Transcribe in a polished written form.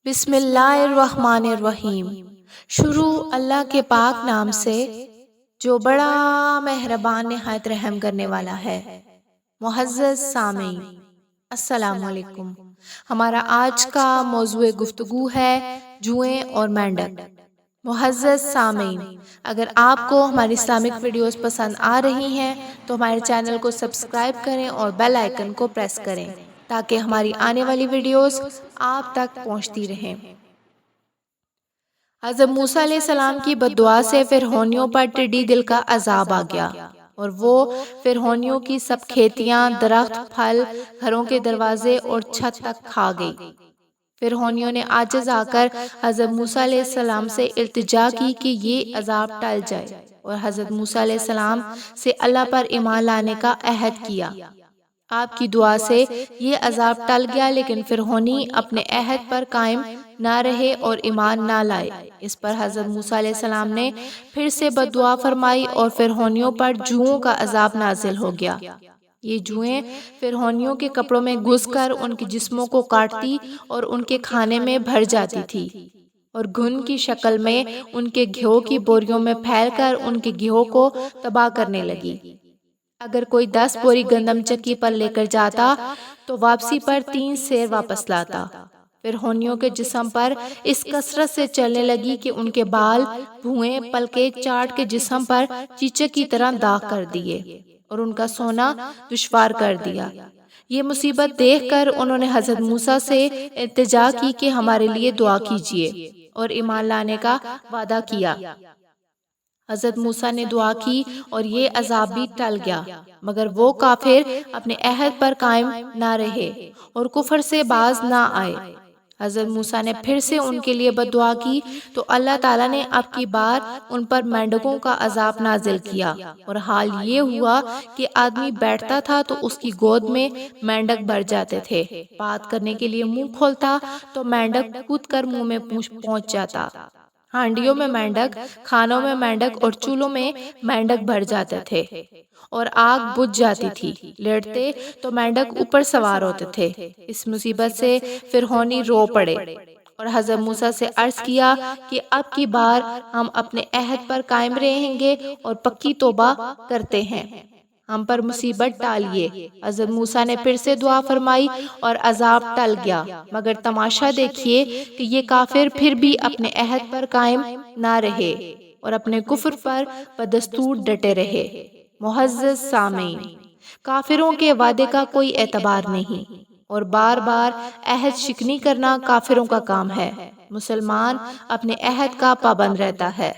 بسم اللہ الرحمن الرحیم۔ شروع اللہ کے پاک نام سے جو بڑا مہربان نہایت رحم کرنے والا ہے۔ معزز سامعین، السلام علیکم۔ ہمارا آج کا موضوع گفتگو ہے جوئیں اور مینڈک۔ معزز سامعین، اگر آپ کو ہماری اسلامک ویڈیوز پسند آ رہی ہیں تو ہمارے چینل کو سبسکرائب کریں اور بیل آئیکن کو پریس کریں تاکہ ہماری آنے والی ویڈیوز آپ تک پہنچتی رہیں۔ حضرت موسیٰ علیہ السلام کی بد دعا سے فرعونیوں پر ٹڈی دل کا عذاب آ گیا اور وہ فرعونیوں کی سب کھیتیاں، درخت، پھل، گھروں کے دروازے اور چھت تک کھا گئی۔ فرعونیوں نے عاجز آ کر حضرت موسیٰ علیہ السلام سے التجا کی کہ یہ عذاب ٹل جائے، اور حضرت موسیٰ علیہ السلام سے اللہ پر ایمان لانے کا عہد کیا۔ آپ کی دعا سے یہ عذاب ٹل گیا، لیکن فرعونی اپنے عہد پر قائم نہ رہے اور ایمان نہ لائے۔ اس پر حضرت موسیٰ علیہ السلام نے پھر سے بد دعا فرمائی اور فرعونیوں پر جوؤں کا عذاب نازل ہو گیا۔ یہ جوئیں فرعونیوں کے کپڑوں میں گھس کر ان کے جسموں کو کاٹتی اور ان کے کھانے میں بھر جاتی تھی، اور گھن کی شکل میں ان کے گیہوں کی بوریوں میں پھیل کر ان کے گیہوں کو تباہ کرنے لگی۔ اگر کوئی 10 بوری گندم چکی پر لے کر جاتا تو واپسی پر 3 سیر واپس لاتا۔ فرعونیوں کے جسم پر اس کثرت سے چلنے لگی کہ ان کے بال، بھویں، پلکیں چاٹ کے جسم پر چیچک کی طرح داغ کر دیے اور ان کا سونا دشوار کر دیا۔ یہ مصیبت دیکھ کر انہوں نے حضرت موسیٰ سے التجا کی کہ ہمارے لیے دعا کیجیے اور ایمان لانے کا وعدہ کیا۔ حضرت موسیٰ نے دعا کی اور یہ عذاب بھی ٹل گیا، مگر وہ کافر اپنے عہد پر قائم نہ رہے اور کفر سے باز نہ آئے۔ حضرت موسیٰ نے پھر سے ان کے لیے بد دعا کی تو اللہ تعالیٰ نے اب کی بار ان پر مینڈکوں کا عذاب نازل کیا، اور حال یہ ہوا کہ آدمی بیٹھتا تھا تو اس کی گود میں مینڈک بھر جاتے تھے۔ بات کرنے کے لیے منہ کھولتا تو مینڈک کود کر منہ میں پہنچ جاتا۔ ہانڈیوں میں مینڈک، کھانوں میں مینڈک اور چولہوں میں مینڈک بھر جاتے تھے اور آگ بجھ جاتی تھی۔ لیٹتے تو مینڈک اوپر سوار ہوتے تھے۔ اس مصیبت سے فرعونی رو پڑے اور حضرت موسیٰ سے عرض کیا کہ اب کی بار ہم اپنے عہد پر قائم رہیں گے اور پکی توبہ کرتے ہیں، ہم پر مصیبت ٹالیے۔ حضرت موسیٰ نے پھر سے دعا فرمائی اور عذاب ٹل گیا، مگر تماشا دیکھیے کہ یہ کافر پھر بھی اپنے عہد پر قائم نہ رہے اور اپنے کفر پر بدستور ڈٹے رہے۔ معزز سامعین، کافروں کے وعدے کا کوئی اعتبار نہیں اور بار بار عہد شکنی کرنا کافروں کا کام ہے۔ مسلمان اپنے عہد کا پابند رہتا ہے۔